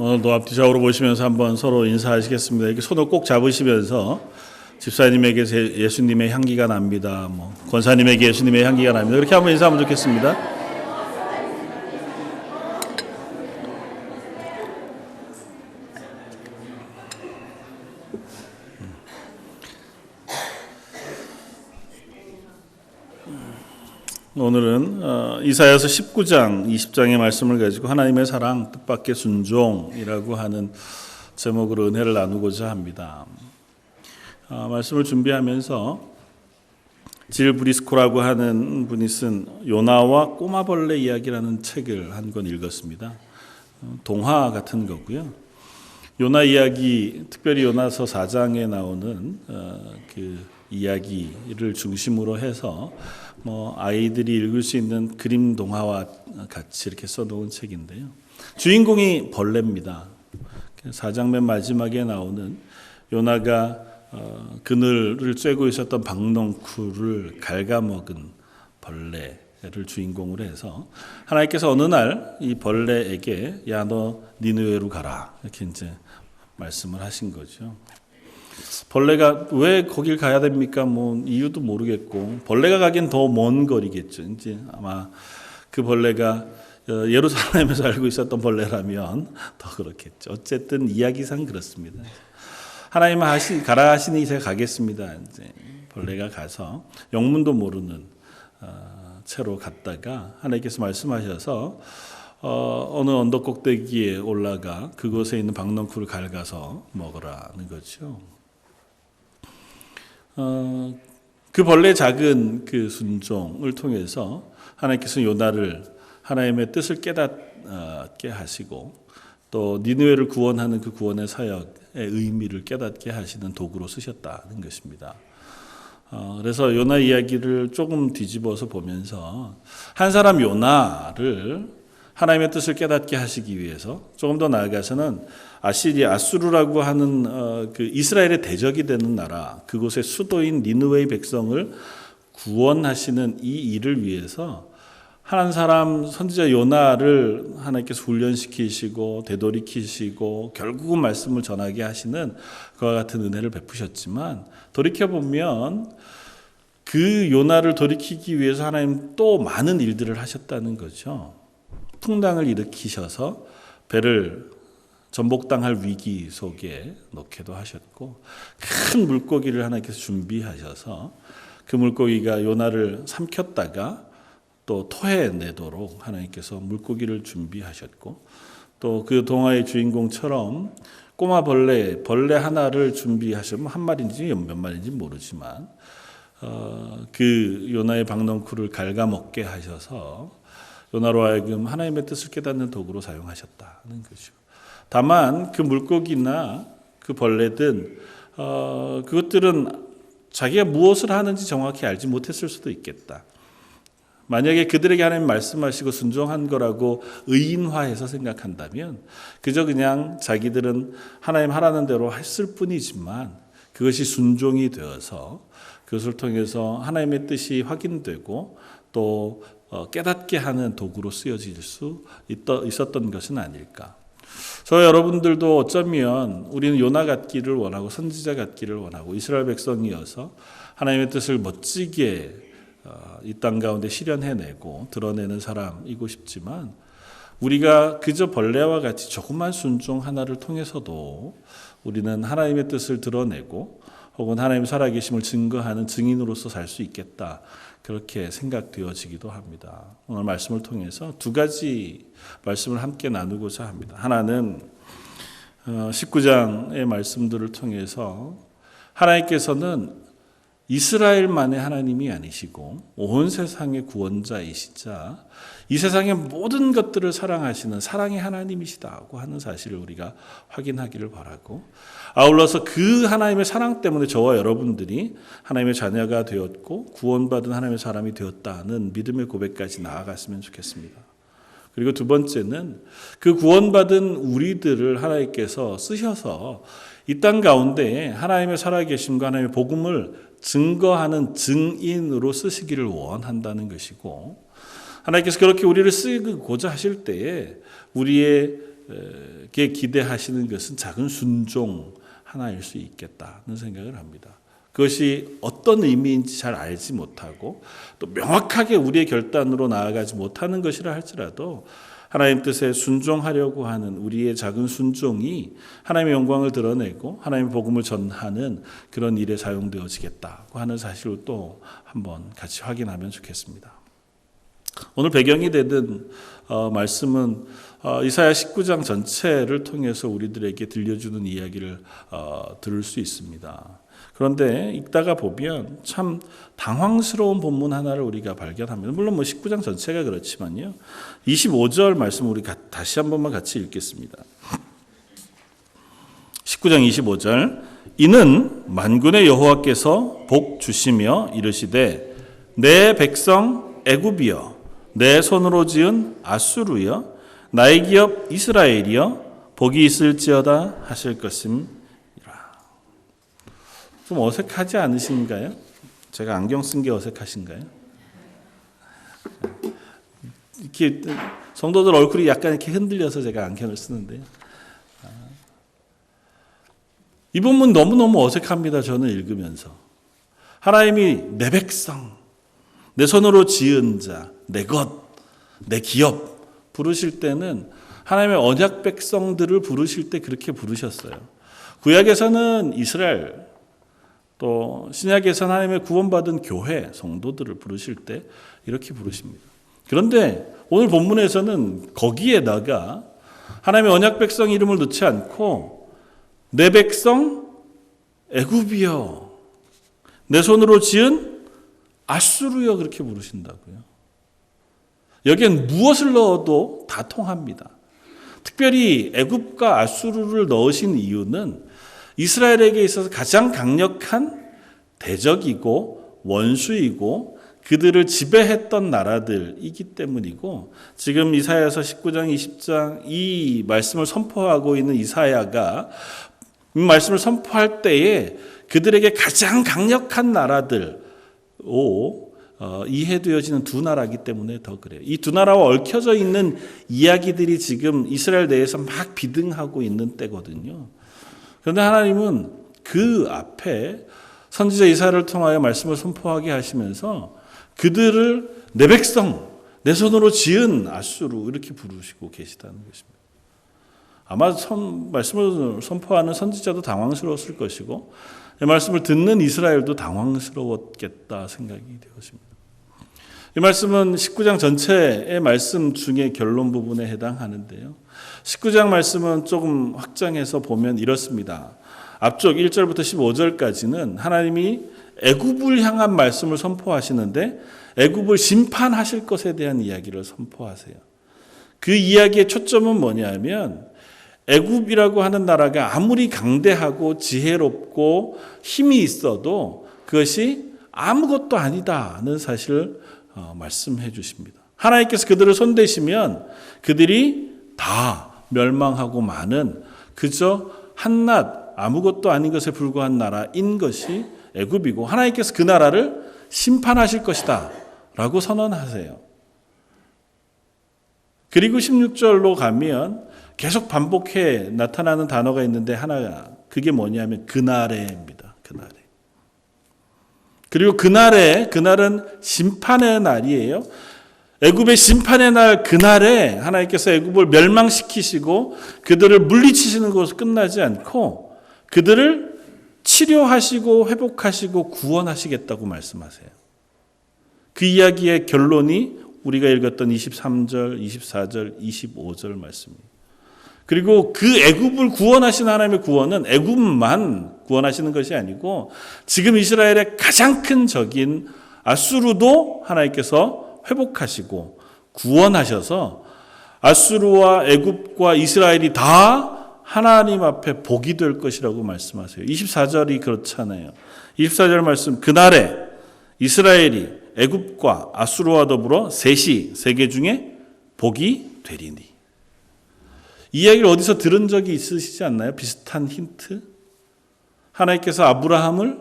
오늘도 앞뒤 좌우로 보시면서 한번 서로 인사하시겠습니다. 이렇게 손을 꼭 잡으시면서 집사님에게 예수님의 향기가 납니다. 권사님에게 예수님의 향기가 납니다. 그렇게 한번 인사하면 좋겠습니다. 오늘은 이사야서 19장 20장의 말씀을 가지고 하나님의 사랑 뜻밖의 순종이라고 하는 제목으로 은혜를 나누고자 합니다. 말씀을 준비하면서 질 브리스코라고 하는 분이 쓴 요나와 꼬마벌레 이야기라는 책을 한 권 읽었습니다. 동화 같은 거고요. 요나 이야기, 특별히 요나서 4장에 나오는 그 이야기를 중심으로 해서 아이들이 읽을 수 있는 그림 동화와 같이 이렇게 써놓은 책인데요. 주인공이 벌레입니다. 4장 맨 마지막에 나오는 요나가 그늘을 쬐고 있었던 박넝쿨을 갉아먹은 벌레를 주인공으로 해서 하나님께서 어느 날 이 벌레에게 야, 너 니느웨로 가라 이렇게 이제 말씀을 하신 거죠. 벌레가 왜 거길 가야 됩니까? 이유도 모르겠고 벌레가 가긴 더 먼 거리겠죠. 이제 아마 그 벌레가 예루살렘에 살고 있었던 벌레라면 더 그렇겠죠. 어쨌든 이야기상 그렇습니다. 하나님 가라 하시니 제가 가겠습니다. 이제 벌레가 가서 영문도 모르는 채로 갔다가 하나님께서 말씀하셔서 어느 언덕 꼭대기에 올라가 그곳에 있는 박넝쿨을 갉아서 먹으라는 거죠. 그 벌레의 작은 그 순종을 통해서 하나님께서 요나를 하나님의 뜻을 깨닫게 하시고 또 니느웨를 구원하는 그 구원의 사역의 의미를 깨닫게 하시는 도구로 쓰셨다는 것입니다. 그래서 요나 이야기를 조금 뒤집어서 보면서 한 사람 요나를 하나님의 뜻을 깨닫게 하시기 위해서 조금 더 나아가서는 아수르라고 하는 그 이스라엘의 대적이 되는 나라, 그곳의 수도인 니느웨의 백성을 구원하시는 이 일을 위해서 한 사람 선지자 요나를 하나님께서 훈련시키시고 되돌이키시고 결국은 말씀을 전하게 하시는 그와 같은 은혜를 베푸셨지만 돌이켜보면 그 요나를 돌이키기 위해서 하나님 또 많은 일들을 하셨다는 거죠. 풍랑을 일으키셔서 배를 전복당할 위기 속에 놓게도 하셨고 큰 물고기를 하나님께서 준비하셔서 그 물고기가 요나를 삼켰다가 또 토해내도록 하나님께서 물고기를 준비하셨고 또 그 동화의 주인공처럼 꼬마 벌레 하나를 준비하시면 한 마리인지 몇 마리인지 모르지만 그 요나의 박넝쿨을 갉아먹게 하셔서 요나로 하여금 하나님의 뜻을 깨닫는 도구로 사용하셨다는 것이죠. 다만 그 물고기나 그 벌레든 그것들은 자기가 무엇을 하는지 정확히 알지 못했을 수도 있겠다. 만약에 그들에게 하나님 말씀하시고 순종한 거라고 의인화해서 생각한다면 그저 그냥 자기들은 하나님 하라는 대로 했을 뿐이지만 그것이 순종이 되어서 그것을 통해서 하나님의 뜻이 확인되고 또 깨닫게 하는 도구로 쓰여질 수 있었던 것은 아닐까. 저 여러분들도 어쩌면 우리는 요나 같기를 원하고 선지자 같기를 원하고 이스라엘 백성이어서 하나님의 뜻을 멋지게 이 땅 가운데 실현해내고 드러내는 사람이고 싶지만 우리가 그저 벌레와 같이 조그만 순종 하나를 통해서도 우리는 하나님의 뜻을 드러내고 혹은 하나님 살아계심을 증거하는 증인으로서 살 수 있겠다. 그렇게 생각되어지기도 합니다. 오늘 말씀을 통해서 두 가지 말씀을 함께 나누고자 합니다. 하나는 19장의 말씀들을 통해서 하나님께서는 이스라엘만의 하나님이 아니시고 온 세상의 구원자이시자 이 세상의 모든 것들을 사랑하시는 사랑의 하나님이시다고 하는 사실을 우리가 확인하기를 바라고 아울러서 그 하나님의 사랑 때문에 저와 여러분들이 하나님의 자녀가 되었고 구원받은 하나님의 사람이 되었다는 믿음의 고백까지 나아갔으면 좋겠습니다. 그리고 두 번째는 그 구원받은 우리들을 하나님께서 쓰셔서 이 땅 가운데 하나님의 살아계심과 하나님의 복음을 증거하는 증인으로 쓰시기를 원한다는 것이고 하나님께서 그렇게 우리를 쓰고자 하실 때에 우리의 기대하시는 것은 작은 순종 하나일 수 있겠다는 생각을 합니다. 그것이 어떤 의미인지 잘 알지 못하고 또 명확하게 우리의 결단으로 나아가지 못하는 것이라 할지라도 하나님 뜻에 순종하려고 하는 우리의 작은 순종이 하나님의 영광을 드러내고 하나님의 복음을 전하는 그런 일에 사용되어지겠다고 하는 사실을 또 한번 같이 확인하면 좋겠습니다. 오늘 배경이 되는 말씀은 이사야 19장 전체를 통해서 우리들에게 들려주는 이야기를 들을 수 있습니다. 그런데 읽다가 보면 참 당황스러운 본문 하나를 우리가 발견합니다. 물론 19장 전체가 그렇지만요. 25절 말씀 우리 다시 한 번만 같이 읽겠습니다. 19장 25절 이는 만군의 여호와께서 복 주시며 이르시되 내 백성 애굽이여 내 손으로 지은 아수르여 나의 기업 이스라엘이여 복이 있을지어다 하실 것임이라. 좀 어색하지 않으신가요? 제가 안경 쓴 게 어색하신가요? 이렇게 성도들 얼굴이 약간 이렇게 흔들려서 제가 안경을 쓰는데요. 이 본문 너무너무 어색합니다. 저는 읽으면서. 하나님이 내 백성, 내 손으로 지은 자, 내 것, 내 기업 부르실 때는 하나님의 언약 백성들을 부르실 때 그렇게 부르셨어요. 구약에서는 이스라엘, 또 신약에서는 하나님의 구원받은 교회, 성도들을 부르실 때 이렇게 부르십니다. 그런데 오늘 본문에서는 거기에다가 하나님의 언약 백성 이름을 넣지 않고 내 백성 애굽이여 내 손으로 지은 아수르여 그렇게 부르신다고요. 여기엔 무엇을 넣어도 다 통합니다. 특별히 애굽과 아수르를 넣으신 이유는 이스라엘에게 있어서 가장 강력한 대적이고 원수이고 그들을 지배했던 나라들이기 때문이고 지금 이사야서 19장 20장 이 말씀을 선포하고 있는 이사야가 이 말씀을 선포할 때에 그들에게 가장 강력한 나라들 이해되어지는 두 나라이기 때문에 더 그래요. 이 두 나라와 얽혀져 있는 이야기들이 지금 이스라엘 내에서 막 비등하고 있는 때거든요. 그런데 하나님은 그 앞에 선지자 이사야를 통하여 말씀을 선포하게 하시면서 그들을 내 백성, 내 손으로 지은 아수르 이렇게 부르시고 계시다는 것입니다. 아마 말씀을 선포하는 선지자도 당황스러웠을 것이고 이 말씀을 듣는 이스라엘도 당황스러웠겠다 생각이 되었습니다. 이 말씀은 19장 전체의 말씀 중에 결론 부분에 해당하는데요. 19장 말씀은 조금 확장해서 보면 이렇습니다. 앞쪽 1절부터 15절까지는 하나님이 애굽을 향한 말씀을 선포하시는데 애굽을 심판하실 것에 대한 이야기를 선포하세요. 그 이야기의 초점은 뭐냐면 애굽이라고 하는 나라가 아무리 강대하고 지혜롭고 힘이 있어도 그것이 아무것도 아니다는 사실을 말씀해 주십니다. 하나님께서 그들을 손대시면 그들이 다 멸망하고 마는 그저 한낱 아무것도 아닌 것에 불과한 나라인 것이 애굽이고 하나님께서 그 나라를 심판하실 것이다 라고 선언하세요. 그리고 16절로 가면 계속 반복해 나타나는 단어가 있는데 하나가 그게 뭐냐면 그날에입니다. 그날에. 그리고 그날은 심판의 날이에요. 애굽의 심판의 날 그날에 하나님께서 애굽을 멸망시키시고 그들을 물리치시는 것으로 끝나지 않고 그들을 치료하시고 회복하시고 구원하시겠다고 말씀하세요. 그 이야기의 결론이 우리가 읽었던 23절, 24절, 25절 말씀입니다. 그리고 그 애굽을 구원하신 하나님의 구원은 애굽만 구원하시는 것이 아니고 지금 이스라엘의 가장 큰 적인 아수르도 하나님께서 회복하시고 구원하셔서 아수르와 애굽과 이스라엘이 다 하나님 앞에 복이 될 것이라고 말씀하세요. 24절이 그렇잖아요. 24절 말씀 그날에 이스라엘이 애굽과 아수르와 더불어 셋이 세계 중에 복이 되리니. 이 이야기를 어디서 들은 적이 있으시지 않나요? 비슷한 힌트? 하나님께서 아브라함을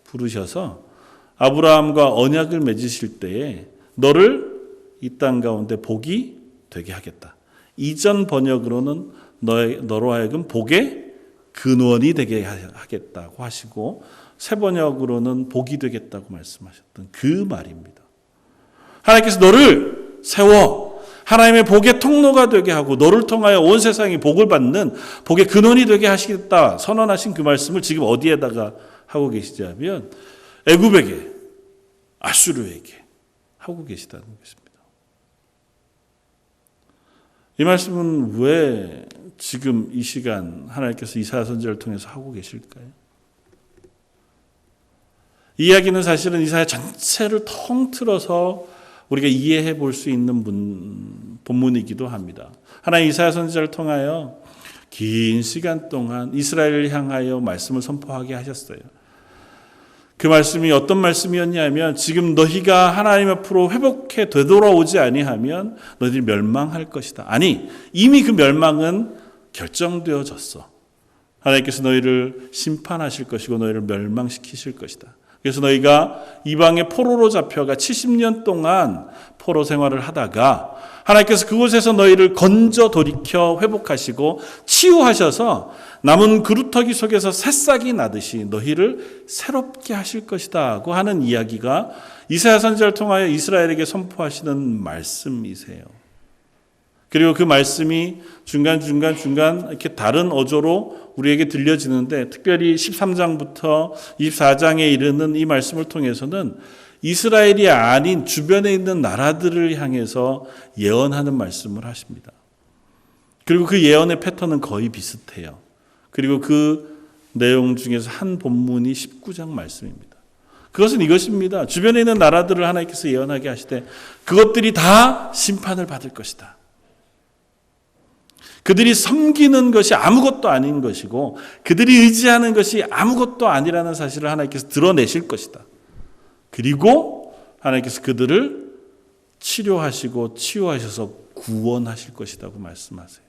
부르셔서 아브라함과 언약을 맺으실 때에 너를 이 땅 가운데 복이 되게 하겠다. 이전 번역으로는 너로 하여금 복의 근원이 되게 하겠다고 하시고 새 번역으로는 복이 되겠다고 말씀하셨던 그 말입니다. 하나님께서 너를 세워 하나님의 복의 통로가 되게 하고 너를 통하여 온 세상이 복을 받는 복의 근원이 되게 하시겠다 선언하신 그 말씀을 지금 어디에다가 하고 계시냐면 애굽에게 아수르에게 하고 계시다는 것입니다. 이 말씀은 왜 지금 이 시간 하나님께서 이사야 선지자를 통해서 하고 계실까요? 이 이야기는 사실은 이사야 전체를 통틀어서 우리가 이해해 볼 수 있는 본문이기도 합니다. 하나님 이사야 선지자를 통하여 긴 시간 동안 이스라엘을 향하여 말씀을 선포하게 하셨어요. 그 말씀이 어떤 말씀이었냐면 지금 너희가 하나님 앞으로 회복해 되돌아오지 아니하면 너희들이 멸망할 것이다. 아니 이미 그 멸망은 결정되어졌어. 하나님께서 너희를 심판하실 것이고 너희를 멸망시키실 것이다. 그래서 너희가 이방의 포로로 잡혀가 70년 동안 포로 생활을 하다가 하나님께서 그곳에서 너희를 건져 돌이켜 회복하시고 치유하셔서 남은 그루터기 속에서 새싹이 나듯이 너희를 새롭게 하실 것이다고 하는 이야기가 이사야 선지자를 통하여 이스라엘에게 선포하시는 말씀이세요. 그리고 그 말씀이 중간중간 이렇게 다른 어조로 우리에게 들려지는데 특별히 13장부터 24장에 이르는 이 말씀을 통해서는 이스라엘이 아닌 주변에 있는 나라들을 향해서 예언하는 말씀을 하십니다. 그리고 그 예언의 패턴은 거의 비슷해요. 그리고 그 내용 중에서 한 본문이 19장 말씀입니다. 그것은 이것입니다. 주변에 있는 나라들을 하나님께서 예언하게 하시되 그것들이 다 심판을 받을 것이다. 그들이 섬기는 것이 아무것도 아닌 것이고 그들이 의지하는 것이 아무것도 아니라는 사실을 하나님께서 드러내실 것이다. 그리고 하나님께서 그들을 치료하시고 치유하셔서 구원하실 것이라고 말씀하세요.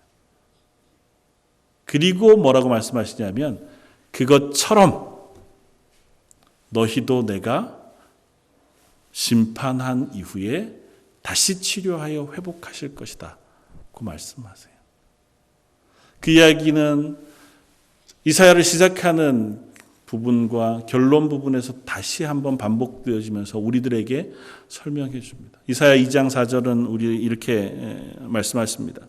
그리고 뭐라고 말씀하시냐면 그것처럼 너희도 내가 심판한 이후에 다시 치료하여 회복하실 것이다. 고 말씀하세요. 그 이야기는 이사야를 시작하는 부분과 결론 부분에서 다시 한번 반복되어지면서 우리들에게 설명해 줍니다. 이사야 2장 4절은 우리 이렇게 말씀하십니다.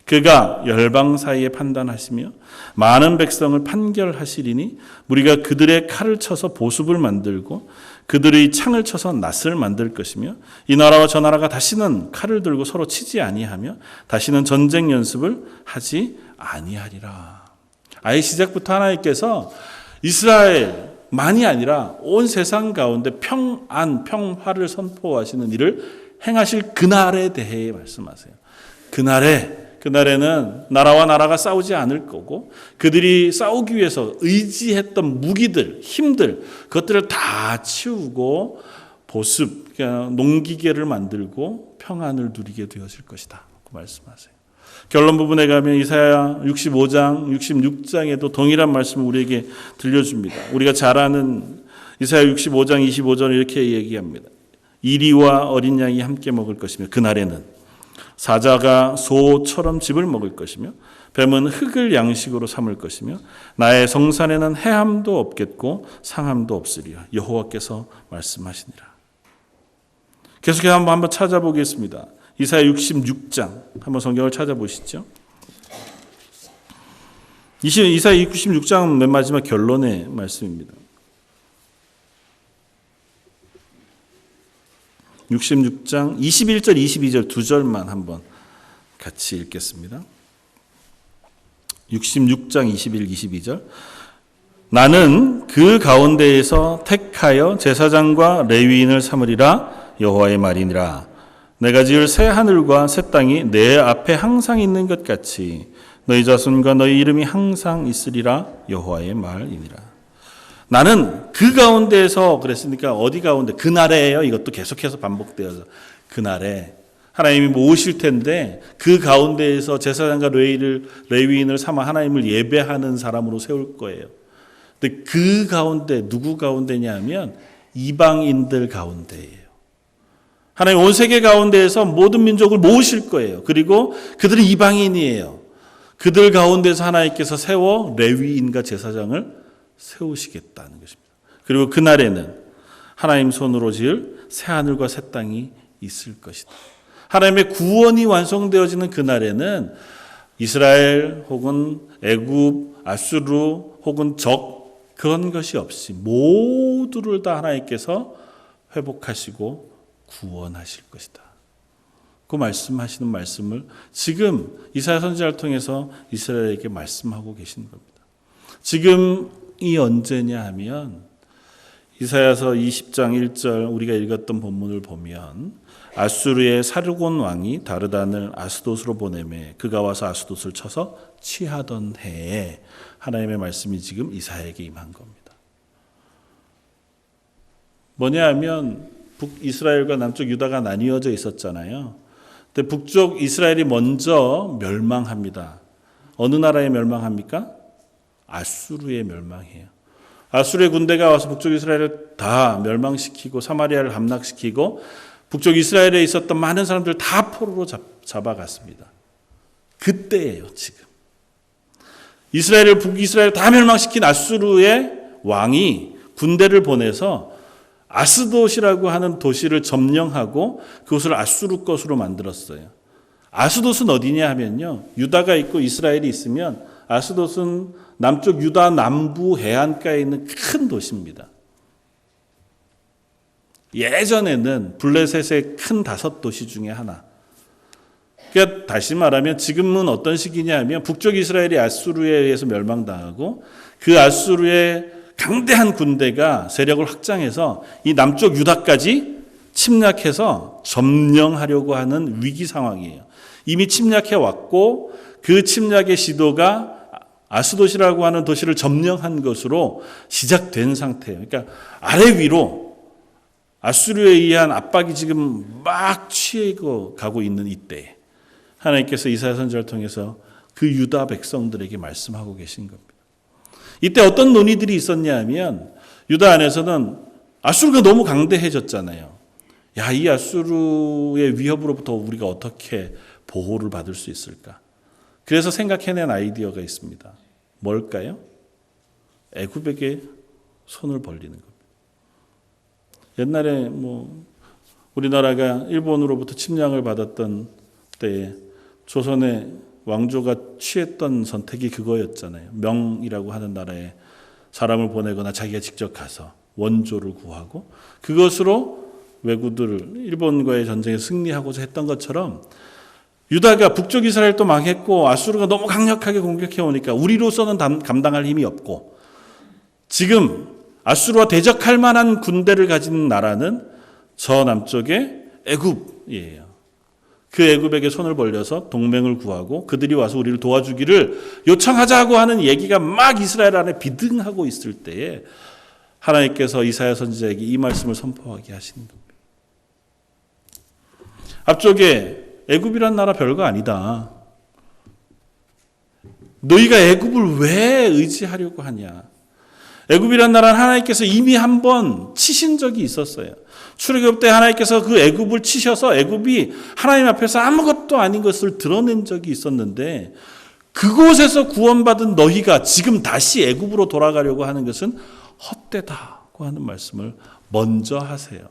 그가 열방 사이에 판단하시며 많은 백성을 판결하시리니 우리가 그들의 칼을 쳐서 보습을 만들고 그들의 창을 쳐서 낫을 만들 것이며 이 나라와 저 나라가 다시는 칼을 들고 서로 치지 아니하며 다시는 전쟁 연습을 하지 아니하리라. 아예 시작부터 하나님께서 이스라엘만이 아니라 온 세상 가운데 평안, 평화를 선포하시는 일을 행하실 그날에 대해 말씀하세요. 그날에는 나라와 나라가 싸우지 않을 거고 그들이 싸우기 위해서 의지했던 무기들, 힘들 그것들을 다 치우고 보습, 그러니까 농기계를 만들고 평안을 누리게 되어질 것이다. 그 말씀하세요. 결론 부분에 가면 이사야 65장, 66장에도 동일한 말씀을 우리에게 들려줍니다. 우리가 잘 아는 이사야 65장 25절 이렇게 얘기합니다. 이리와 어린 양이 함께 먹을 것이며 그날에는 사자가 소처럼 집을 먹을 것이며 뱀은 흙을 양식으로 삼을 것이며 나의 성산에는 해함도 없겠고 상함도 없으리라. 여호와께서 말씀하시니라. 계속해서 한번 찾아보겠습니다. 이사야 66장 한번 성경을 찾아보시죠. 이사야 66장 맨 마지막 결론의 말씀입니다. 66장 21절 22절 두 절만 한번 같이 읽겠습니다. 66장 21, 22절 나는 그 가운데에서 택하여 제사장과 레위인을 삼으리라 여호와의 말이니라. 내가 지을 새 하늘과 새 땅이 내 앞에 항상 있는 것 같이 너희 자손과 너희 이름이 항상 있으리라 여호와의 말이니라. 나는 그 가운데에서 그랬으니까 어디 가운데 그날에요. 이것도 계속해서 반복되어서 그날에 하나님이 모으실 텐데 그 가운데에서 제사장과 레위인을 삼아 하나님을 예배하는 사람으로 세울 거예요. 근데 그 가운데 누구 가운데냐면 이방인들 가운데예요. 하나님 온 세계 가운데에서 모든 민족을 모으실 거예요. 그리고 그들은 이방인이에요. 그들 가운데서 하나님께서 세워 레위인과 제사장을 세우시겠다는 것입니다. 그리고 그날에는 하나님 손으로 지을 새하늘과 새 땅이 있을 것이다. 하나님의 구원이 완성되어지는 그날에는 이스라엘 혹은 애굽, 아수르 혹은 적 그런 것이 없이 모두를 다 하나님께서 회복하시고 구원하실 것이다. 그 말씀하시는 말씀을 지금 이사야 선지자를 통해서 이스라엘에게 말씀하고 계시는 겁니다. 지금이 언제냐 하면 이사야서 20장 1절 우리가 읽었던 본문을 보면 아수르의 사르곤 왕이 다르단을 아스돗으로 보내매 그가 와서 아스돗을 쳐서 취하던 해에 하나님의 말씀이 지금 이사야에게 임한 겁니다. 뭐냐 하면 북이스라엘과 남쪽 유다가 나뉘어져 있었잖아요. 근데 북쪽 이스라엘이 먼저 멸망합니다. 어느 나라에 멸망합니까? 아수르에 멸망해요. 아수르의 군대가 와서 북쪽 이스라엘을 다 멸망시키고 사마리아를 함락시키고 북쪽 이스라엘에 있었던 많은 사람들 다 포로로 잡아갔습니다. 그때예요, 지금. 북이스라엘을 다 멸망시킨 아수르의 왕이 군대를 보내서 아스돗이라고 하는 도시를 점령하고 그것을 아수르 것으로 만들었어요. 아스돗은 어디냐 하면요. 유다가 있고 이스라엘이 있으면 아스돗은 남쪽 유다 남부 해안가에 있는 큰 도시입니다. 예전에는 블레셋의 큰 5도시 중에 하나. 그러니까 다시 말하면 지금은 어떤 시기냐 하면 북쪽 이스라엘이 아수르에 의해서 멸망당하고 그 아수르의 강대한 군대가 세력을 확장해서 이 남쪽 유다까지 침략해서 점령하려고 하는 위기 상황이에요. 이미 침략해 왔고 그 침략의 시도가 아스돗이라고 하는 도시를 점령한 것으로 시작된 상태예요. 그러니까 아래 위로 아수르에 의한 압박이 지금 막 취해고 가고 있는 이때 하나님께서 이사야 선지자를 통해서 그 유다 백성들에게 말씀하고 계신 겁니다. 이때 어떤 논의들이 있었냐 하면 유다 안에서는 아수르가 너무 강대해졌잖아요. 야, 이 아수르의 위협으로부터 우리가 어떻게 보호를 받을 수 있을까? 그래서 생각해낸 아이디어가 있습니다. 뭘까요? 애굽에게 손을 벌리는 겁니다. 옛날에 우리나라가 일본으로부터 침략을 받았던 때에 조선의 왕조가 취했던 선택이 그거였잖아요. 명이라고 하는 나라에 사람을 보내거나 자기가 직접 가서 원조를 구하고 그것으로 왜구들 일본과의 전쟁에 승리하고자 했던 것처럼 유다가 북쪽 이스라엘도 망했고 아수르가 너무 강력하게 공격해 오니까 우리로서는 감당할 힘이 없고 지금 아수르와 대적할 만한 군대를 가진 나라는 저 남쪽의 애굽이에요. 그 애굽에게 손을 벌려서 동맹을 구하고 그들이 와서 우리를 도와주기를 요청하자고 하는 얘기가 막 이스라엘 안에 비등하고 있을 때에 하나님께서 이사야 선지자에게 이 말씀을 선포하게 하시는 겁니다. 앞쪽에 애굽이란 나라 별거 아니다. 너희가 애굽을 왜 의지하려고 하냐. 애굽이란 나라는 하나님께서 이미 한번 치신 적이 있었어요. 출애굽 때 하나님께서 그 애굽을 치셔서 애굽이 하나님 앞에서 아무것도 아닌 것을 드러낸 적이 있었는데 그곳에서 구원받은 너희가 지금 다시 애굽으로 돌아가려고 하는 것은 헛되다고 하는 말씀을 먼저 하세요.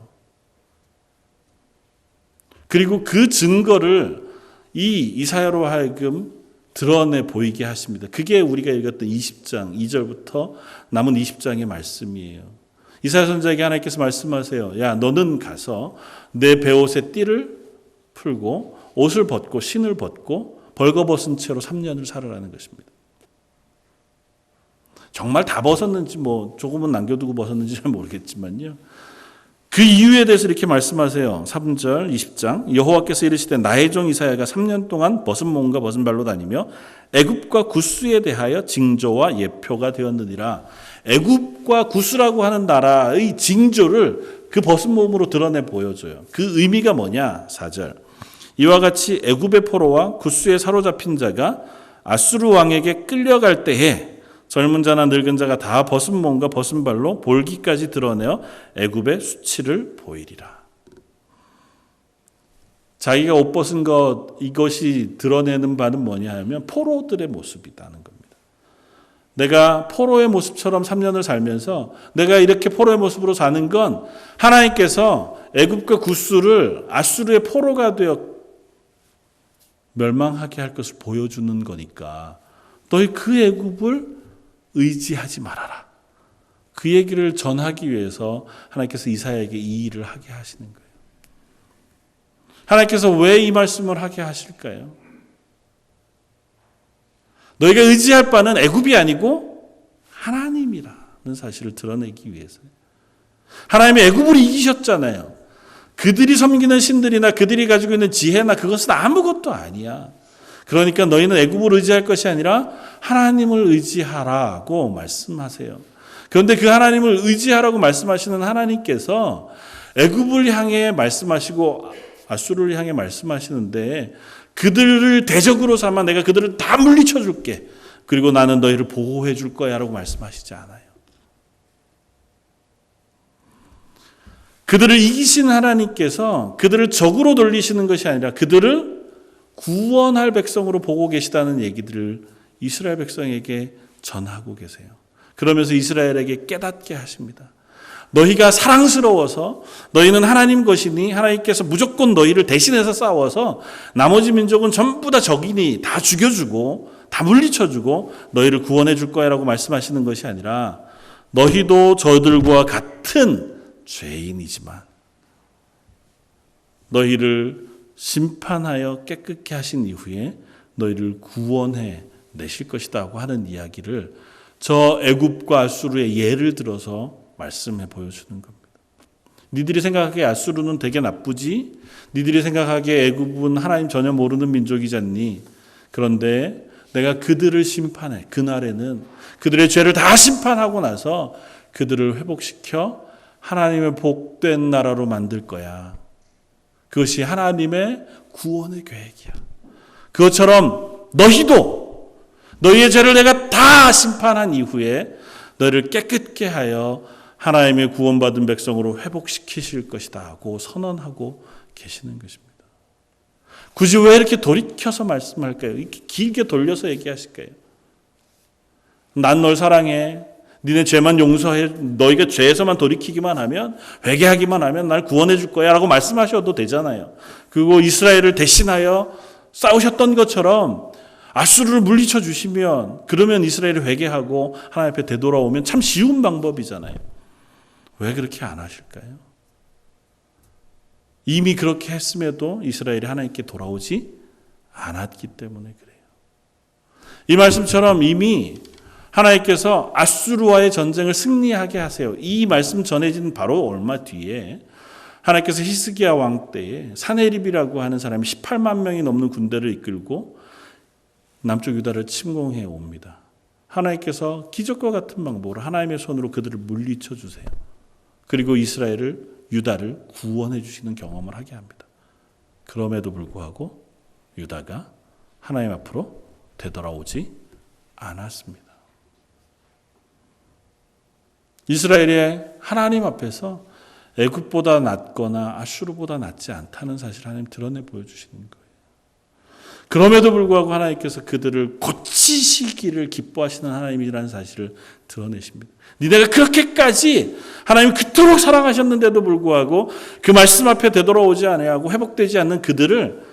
그리고 그 증거를 이 이사야로 하여금 드러내 보이게 하십니다. 그게 우리가 읽었던 20장 2절부터 남은 20장의 말씀이에요. 이사야 선지자에게 하나님께서 말씀하세요. 야, 너는 가서 내 베옷의 띠를 풀고 옷을 벗고 신을 벗고 벌거벗은 채로 3년을 살아라는 것입니다. 정말 다 벗었는지 조금은 남겨두고 벗었는지 잘 모르겠지만요. 그 이유에 대해서 이렇게 말씀하세요. 3절 20장 여호와께서 이르시되 나의 종 이사야가 3년 동안 벗은 몸과 벗은 발로 다니며 애굽과 구스에 대하여 징조와 예표가 되었느니라. 애굽과 구스라고 하는 나라의 징조를 그 벗은 몸으로 드러내 보여줘요. 그 의미가 뭐냐? 4절 이와 같이 애굽의 포로와 구스에 사로잡힌 자가 아수르 왕에게 끌려갈 때에 젊은 자나 늙은 자가 다 벗은 몸과 벗은 발로 볼기까지 드러내어 애굽의 수치를 보이리라. 자기가 옷 벗은 것, 이것이 드러내는 바는 뭐냐 하면 포로들의 모습이라는 겁니다. 내가 포로의 모습처럼 3년을 살면서 내가 이렇게 포로의 모습으로 사는 건 하나님께서 애굽과 구스를 아수르의 포로가 되어 멸망하게 할 것을 보여주는 거니까 너희 그 애굽을 의지하지 말아라. 그 얘기를 전하기 위해서 하나님께서 이사야에게 이 일을 하게 하시는 거예요. 하나님께서 왜 이 말씀을 하게 하실까요? 너희가 의지할 바는 애굽이 아니고 하나님이라는 사실을 드러내기 위해서요. 하나님이 애굽을 이기셨잖아요. 그들이 섬기는 신들이나 그들이 가지고 있는 지혜나 그것은 아무것도 아니야. 그러니까 너희는 애굽을 의지할 것이 아니라 하나님을 의지하라고 말씀하세요. 그런데 그 하나님을 의지하라고 말씀하시는 하나님께서 애굽을 향해 말씀하시고 아수르를 향해 말씀하시는데 그들을 대적으로 삼아 내가 그들을 다 물리쳐 줄게. 그리고 나는 너희를 보호해 줄 거야 라고 말씀하시지 않아요. 그들을 이기신 하나님께서 그들을 적으로 돌리시는 것이 아니라 그들을 구원할 백성으로 보고 계시다는 얘기들을 이스라엘 백성에게 전하고 계세요. 그러면서 이스라엘에게 깨닫게 하십니다. 너희가 사랑스러워서 너희는 하나님 것이니 하나님께서 무조건 너희를 대신해서 싸워서 나머지 민족은 전부 다 적이니 다 죽여주고 다 물리쳐주고 너희를 구원해 줄 거야 라고 말씀하시는 것이 아니라 너희도 저들과 같은 죄인이지만 너희를 심판하여 깨끗게 하신 이후에 너희를 구원해 내실 것이다 하는 이야기를 저 애굽과 아수르의 예를 들어서 말씀해 보여주는 겁니다. 니들이 생각하기에 아수르는 되게 나쁘지? 니들이 생각하기에 애굽은 하나님 전혀 모르는 민족이잖니? 그런데 내가 그들을 심판해. 그날에는 그들의 죄를 다 심판하고 나서 그들을 회복시켜 하나님의 복된 나라로 만들 거야. 그것이 하나님의 구원의 계획이야. 그것처럼 너희도 너희의 죄를 내가 다 심판한 이후에 너희를 깨끗게 하여 하나님의 구원받은 백성으로 회복시키실 것이다 하고 선언하고 계시는 것입니다. 굳이 왜 이렇게 돌이켜서 말씀할까요? 이렇게 길게 돌려서 얘기하실까요? 난 널 사랑해. 니네 죄만 용서해. 너희가 죄에서만 돌이키기만 하면 회개하기만 하면 날 구원해 줄 거야 라고 말씀하셔도 되잖아요. 그리고 이스라엘을 대신하여 싸우셨던 것처럼 아수르를 물리쳐 주시면 그러면 이스라엘이 회개하고 하나님 앞에 되돌아오면 참 쉬운 방법이잖아요. 왜 그렇게 안 하실까요? 이미 그렇게 했음에도 이스라엘이 하나님께 돌아오지 않았기 때문에 그래요. 이 말씀처럼 이미 하나님께서 아수르와의 전쟁을 승리하게 하세요. 이 말씀 전해진 바로 얼마 뒤에 하나님께서 히스기야 왕 때에 사네립이라고 하는 사람이 18만 명이 넘는 군대를 이끌고 남쪽 유다를 침공해 옵니다. 하나님께서 기적과 같은 방법으로 하나님의 손으로 그들을 물리쳐 주세요. 그리고 이스라엘을 유다를 구원해 주시는 경험을 하게 합니다. 그럼에도 불구하고 유다가 하나님 앞으로 되돌아오지 않았습니다. 이스라엘이 하나님 앞에서 애굽보다 낫거나 아수르보다 낫지 않다는 사실을 하나님 드러내 보여주시는 거예요. 그럼에도 불구하고 하나님께서 그들을 고치시기를 기뻐하시는 하나님이라는 사실을 드러내십니다. 니네가 그렇게까지 하나님 그토록 사랑하셨는데도 불구하고 그 말씀 앞에 되돌아오지 아니하고 회복되지 않는 그들을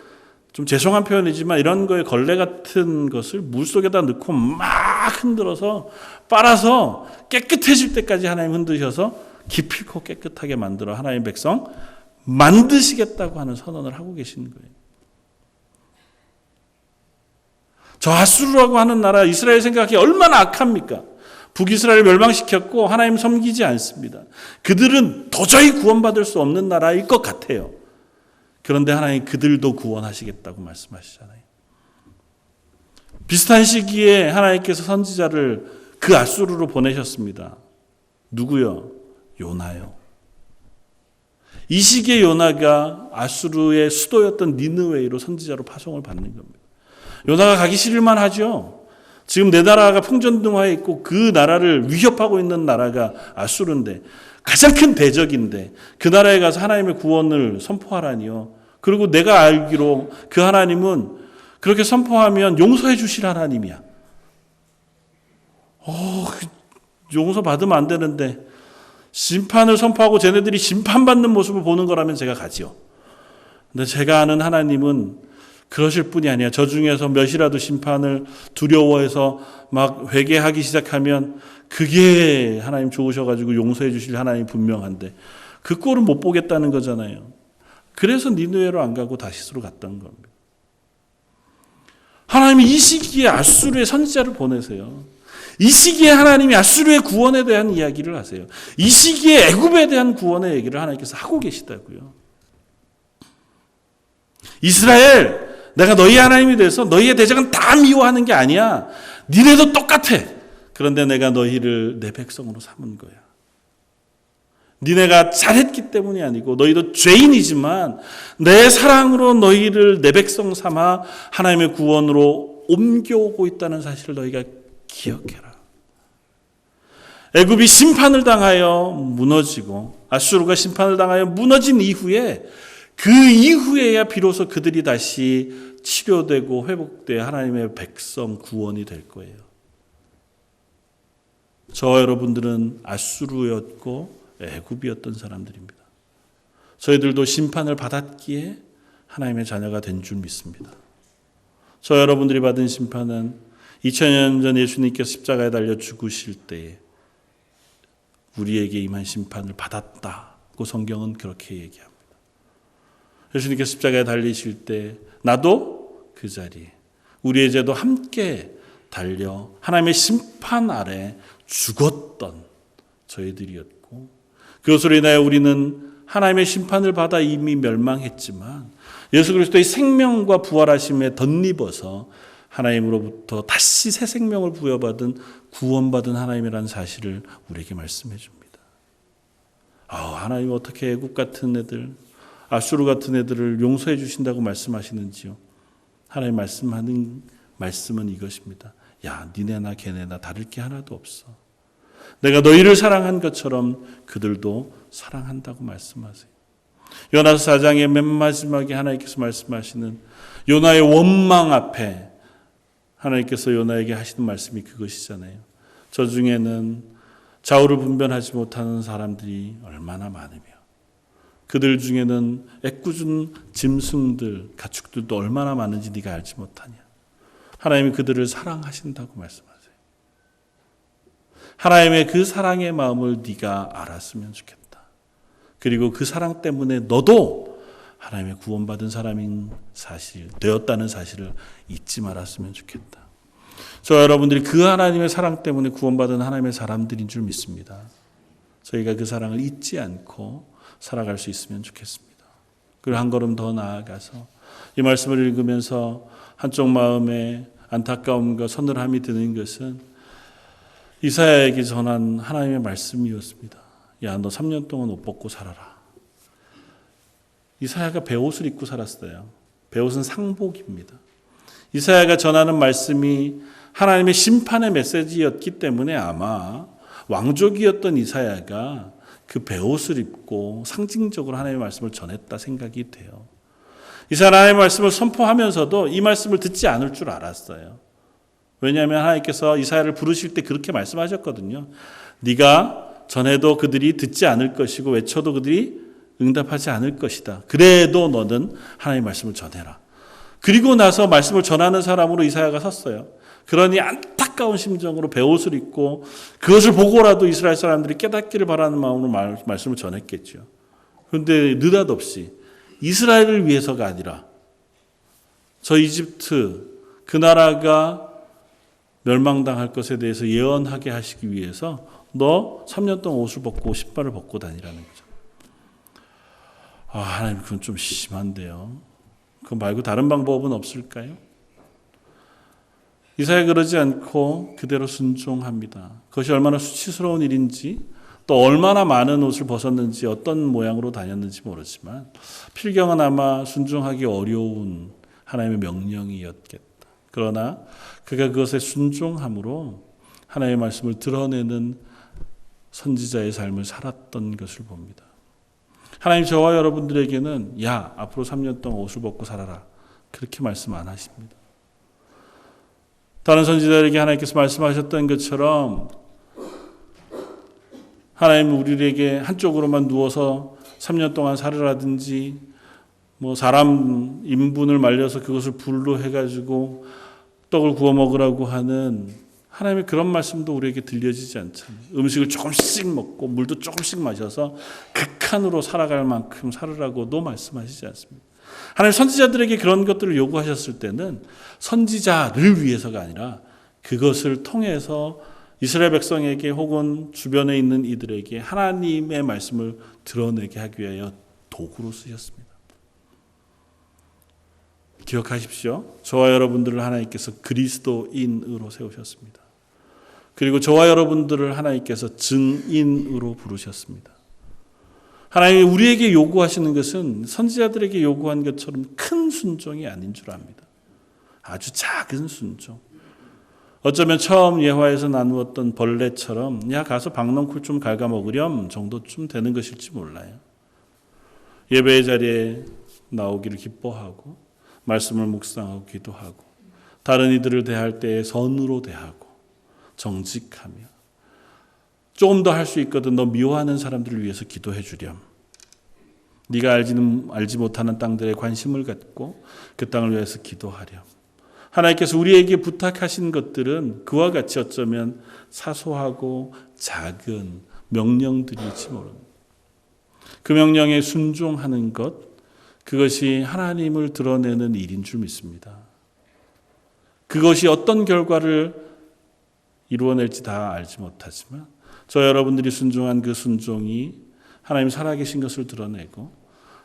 좀 죄송한 표현이지만 이런 거에 걸레 같은 것을 물속에다 넣고 막 흔들어서 빨아서 깨끗해질 때까지 하나님 흔드셔서 기필코 깨끗하게 만들어 하나님의 백성 만드시겠다고 하는 선언을 하고 계시는 거예요. 저 아수르라고 하는 나라 이스라엘 생각이 얼마나 악합니까? 북이스라엘을 멸망시켰고 하나님 섬기지 않습니다. 그들은 도저히 구원받을 수 없는 나라일 것 같아요. 그런데 하나님 그들도 구원하시겠다고 말씀하시잖아요. 비슷한 시기에 하나님께서 선지자를 그 아수르로 보내셨습니다. 누구요? 요나요. 이 시기에 요나가 아수르의 수도였던 니느웨이로 선지자로 파송을 받는 겁니다. 요나가 가기 싫을만 하죠. 지금 내 나라가 풍전등화해 있고 그 나라를 위협하고 있는 나라가 아수르인데 가장 큰 대적인데 그 나라에 가서 하나님의 구원을 선포하라니요. 그리고 내가 알기로 그 하나님은 그렇게 선포하면 용서해 주실 하나님이야. 용서 받으면 안 되는데 심판을 선포하고 쟤네들이 심판받는 모습을 보는 거라면 제가 가지요. 근데 제가 아는 하나님은 그러실 뿐이 아니야. 저 중에서 몇이라도 심판을 두려워해서 막 회개하기 시작하면 그게 하나님 좋으셔가지고 용서해 주실 하나님이 분명한데 그 꼴은 못 보겠다는 거잖아요. 그래서 니느웨로 안 가고 다시스로 갔던 겁니다. 하나님이 이 시기에 아수르의 선지자를 보내세요. 이 시기에 하나님이 아수르의 구원에 대한 이야기를 하세요. 이 시기에 애굽에 대한 구원의 얘기를 하나님께서 하고 계시다고요. 이스라엘, 내가 너희 하나님이 돼서 너희의 대적은 다 미워하는 게 아니야. 니네도 똑같아. 그런데 내가 너희를 내 백성으로 삼은 거야. 니네가 잘했기 때문이 아니고 너희도 죄인이지만 내 사랑으로 너희를 내 백성 삼아 하나님의 구원으로 옮겨오고 있다는 사실을 너희가 기억해라. 애굽이 심판을 당하여 무너지고 아수르가 심판을 당하여 무너진 이후에 그 이후에야 비로소 그들이 다시 치료되고 회복돼 하나님의 백성 구원이 될 거예요. 저 여러분들은 아수르였고 애굽이었던 사람들입니다. 저희들도 심판을 받았기에 하나님의 자녀가 된 줄 믿습니다. 저 여러분들이 받은 심판은 2000년 전 예수님께서 십자가에 달려 죽으실 때에 우리에게 임한 심판을 받았다고 성경은 그렇게 얘기합니다. 예수님께서 십자가에 달리실 때 나도 그 자리에 우리의 죄도 함께 달려 하나님의 심판 아래 죽었던 저희들이었고 그것으로 인하여 우리는 하나님의 심판을 받아 이미 멸망했지만 예수 그리스도의 생명과 부활하심에 덧입어서 하나님으로부터 다시 새 생명을 부여받은 구원받은 하나님이라는 사실을 우리에게 말씀해 줍니다. 하나님 어떻게 애굽 같은 애들, 아수르 같은 애들을 용서해 주신다고 말씀하시는지요? 하나님 말씀하는 말씀은 이것입니다. 야, 니네나 걔네나 다를 게 하나도 없어. 내가 너희를 사랑한 것처럼 그들도 사랑한다고 말씀하세요. 요나서 4장의 맨 마지막에 하나님께서 말씀하시는 요나의 원망 앞에 하나님께서 요나에게 하시는 말씀이 그것이잖아요. 저 중에는 좌우를 분별하지 못하는 사람들이 얼마나 많으며 그들 중에는 애꿎은 짐승들, 가축들도 얼마나 많은지 네가 알지 못하냐. 하나님이 그들을 사랑하신다고 말씀하세요. 하나님의 그 사랑의 마음을 네가 알았으면 좋겠다. 그리고 그 사랑 때문에 너도 하나님의 구원받은 사람인 사실, 되었다는 사실을 잊지 말았으면 좋겠다. 저 여러분들이 그 하나님의 사랑 때문에 구원받은 하나님의 사람들인 줄 믿습니다. 저희가 그 사랑을 잊지 않고 살아갈 수 있으면 좋겠습니다. 그리고 한 걸음 더 나아가서 이 말씀을 읽으면서 한쪽 마음에 안타까움과 서늘함이 드는 것은 이사야에게 전한 하나님의 말씀이었습니다. 야, 너 3년 동안 옷 벗고 살아라. 이사야가 베옷을 입고 살았어요. 베옷은 상복입니다. 이사야가 전하는 말씀이 하나님의 심판의 메시지였기 때문에 아마 왕족이었던 이사야가 그 베옷을 입고 상징적으로 하나님의 말씀을 전했다 생각이 돼요. 이사야 하나님의 말씀을 선포하면서도 이 말씀을 듣지 않을 줄 알았어요. 왜냐하면 하나님께서 이사야를 부르실 때 그렇게 말씀하셨거든요. 네가 전해도 그들이 듣지 않을 것이고 외쳐도 그들이 응답하지 않을 것이다. 그래도 너는 하나님의 말씀을 전해라. 그리고 나서 말씀을 전하는 사람으로 이사야가 섰어요. 그러니 안타까운 심정으로 베옷을 입고 그것을 보고라도 이스라엘 사람들이 깨닫기를 바라는 마음으로 말씀을 전했겠죠. 그런데 느닷없이 이스라엘을 위해서가 아니라 저 이집트 그 나라가 멸망당할 것에 대해서 예언하게 하시기 위해서 너 3년 동안 옷을 벗고 신발을 벗고 다니라는 거죠. 하나님 그건 좀 심한데요. 그거 말고 다른 방법은 없을까요? 이사야 그러지 않고 그대로 순종합니다. 그것이 얼마나 수치스러운 일인지 또 얼마나 많은 옷을 벗었는지 어떤 모양으로 다녔는지 모르지만 필경은 아마 순종하기 어려운 하나님의 명령이었겠다. 그러나 그가 그것에 순종함으로 하나님의 말씀을 드러내는 선지자의 삶을 살았던 것을 봅니다. 하나님 저와 여러분들에게는 야 앞으로 3년 동안 옷을 벗고 살아라 그렇게 말씀 안 하십니다. 다른 선지자들에게 하나님께서 말씀하셨던 것처럼 하나님은 우리에게 한쪽으로만 누워서 3년 동안 살으라든지 사람 인분을 말려서 그것을 불로 해가지고 떡을 구워 먹으라고 하는 하나님의 그런 말씀도 우리에게 들려지지 않잖아요. 음식을 조금씩 먹고 물도 조금씩 마셔서 극한으로 살아갈 만큼 살으라고도 말씀하시지 않습니다. 하나님 선지자들에게 그런 것들을 요구하셨을 때는 선지자를 위해서가 아니라 그것을 통해서 이스라엘 백성에게 혹은 주변에 있는 이들에게 하나님의 말씀을 드러내게 하기 위하여 도구로 쓰셨습니다. 기억하십시오. 저와 여러분들을 하나님께서 그리스도인으로 세우셨습니다. 그리고 저와 여러분들을 하나님께서 증인으로 부르셨습니다. 하나님이 우리에게 요구하시는 것은 선지자들에게 요구한 것처럼 큰 순종이 아닌 줄 압니다. 아주 작은 순종. 어쩌면 처음 예화에서 나누었던 벌레처럼 야 가서 박넝쿨 좀 갉아먹으렴 정도쯤 되는 것일지 몰라요. 예배의 자리에 나오기를 기뻐하고 말씀을 묵상하고 기도하고 다른 이들을 대할 때에 선으로 대하고 정직하며 조금 더 할 수 있거든 너 미워하는 사람들을 위해서 기도해 주렴. 네가 알지 못하는 땅들에 관심을 갖고 그 땅을 위해서 기도하렴. 하나님께서 우리에게 부탁하신 것들은 그와 같이 어쩌면 사소하고 작은 명령들일지 모릅니다. 그 명령에 순종하는 것, 그것이 하나님을 드러내는 일인 줄 믿습니다. 그것이 어떤 결과를 이루어낼지 다 알지 못하지만 저 여러분들이 순종한 그 순종이 하나님 살아계신 것을 드러내고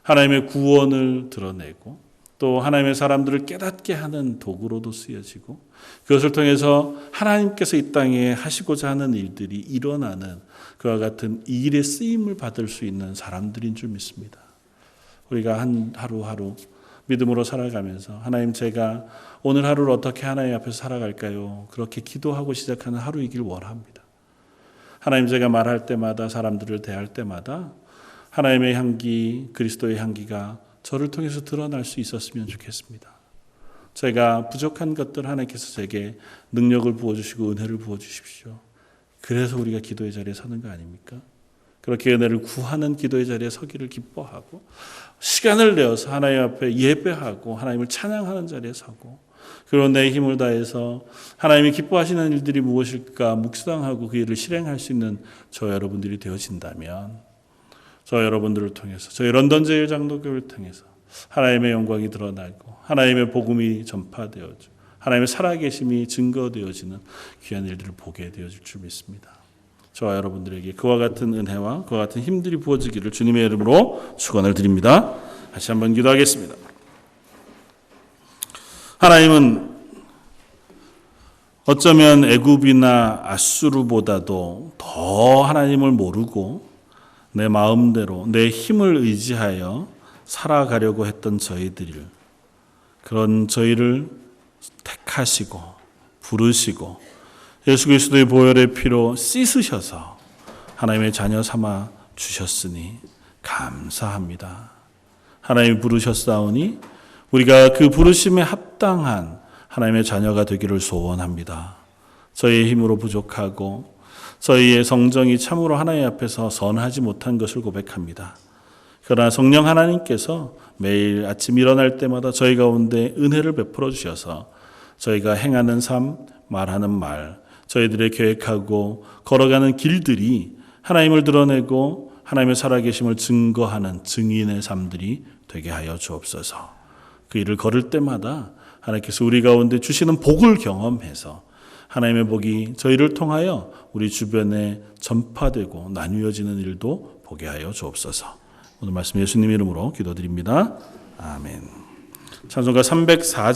하나님의 구원을 드러내고 또 하나님의 사람들을 깨닫게 하는 도구로도 쓰여지고 그것을 통해서 하나님께서 이 땅에 하시고자 하는 일들이 일어나는 그와 같은 일에 쓰임을 받을 수 있는 사람들인 줄 믿습니다. 우리가 하루하루 믿음으로 살아가면서 하나님 제가 오늘 하루를 어떻게 하나님 앞에서 살아갈까요? 그렇게 기도하고 시작하는 하루이길 원합니다. 하나님 제가 말할 때마다 사람들을 대할 때마다 하나님의 향기, 그리스도의 향기가 저를 통해서 드러날 수 있었으면 좋겠습니다. 제가 부족한 것들 하나님께서 제게 능력을 부어주시고 은혜를 부어주십시오. 그래서 우리가 기도의 자리에 서는 거 아닙니까? 그렇게 은혜를 구하는 기도의 자리에 서기를 기뻐하고 시간을 내어서 하나님 앞에 예배하고 하나님을 찬양하는 자리에 서고 그리고 내 힘을 다해서 하나님이 기뻐하시는 일들이 무엇일까 묵상하고 그 일을 실행할 수 있는 저 여러분들이 되어진다면 저 여러분들을 통해서 저희 런던 제일장로교회를 통해서 하나님의 영광이 드러나고 하나님의 복음이 전파되어져 하나님의 살아계심이 증거되어지는 귀한 일들을 보게 되어질 줄 믿습니다. 저와 여러분들에게 그와 같은 은혜와 그와 같은 힘들이 부어지기를 주님의 이름으로 축원을 드립니다. 다시 한번 기도하겠습니다. 하나님은 어쩌면 애굽이나 아수르보다도 더 하나님을 모르고 내 마음대로 내 힘을 의지하여 살아가려고 했던 저희들을 그런 저희를 택하시고 부르시고 예수 그리스도의 보혈의 피로 씻으셔서 하나님의 자녀 삼아 주셨으니 감사합니다. 하나님이 부르셨사오니 우리가 그 부르심에 합당한 하나님의 자녀가 되기를 소원합니다. 저희의 힘으로 부족하고 저희의 성정이 참으로 하나님 앞에서 선하지 못한 것을 고백합니다. 그러나 성령 하나님께서 매일 아침 일어날 때마다 저희 가운데 은혜를 베풀어 주셔서 저희가 행하는 삶, 말하는 말, 저희들의 계획하고 걸어가는 길들이 하나님을 드러내고 하나님의 살아계심을 증거하는 증인의 삶들이 되게 하여 주옵소서. 그 일을 걸을 때마다 하나님께서 우리 가운데 주시는 복을 경험해서 하나님의 복이 저희를 통하여 우리 주변에 전파되고 나뉘어지는 일도 보게 하여 주옵소서. 오늘 말씀 예수님 이름으로 기도드립니다. 아멘. 찬송가 304장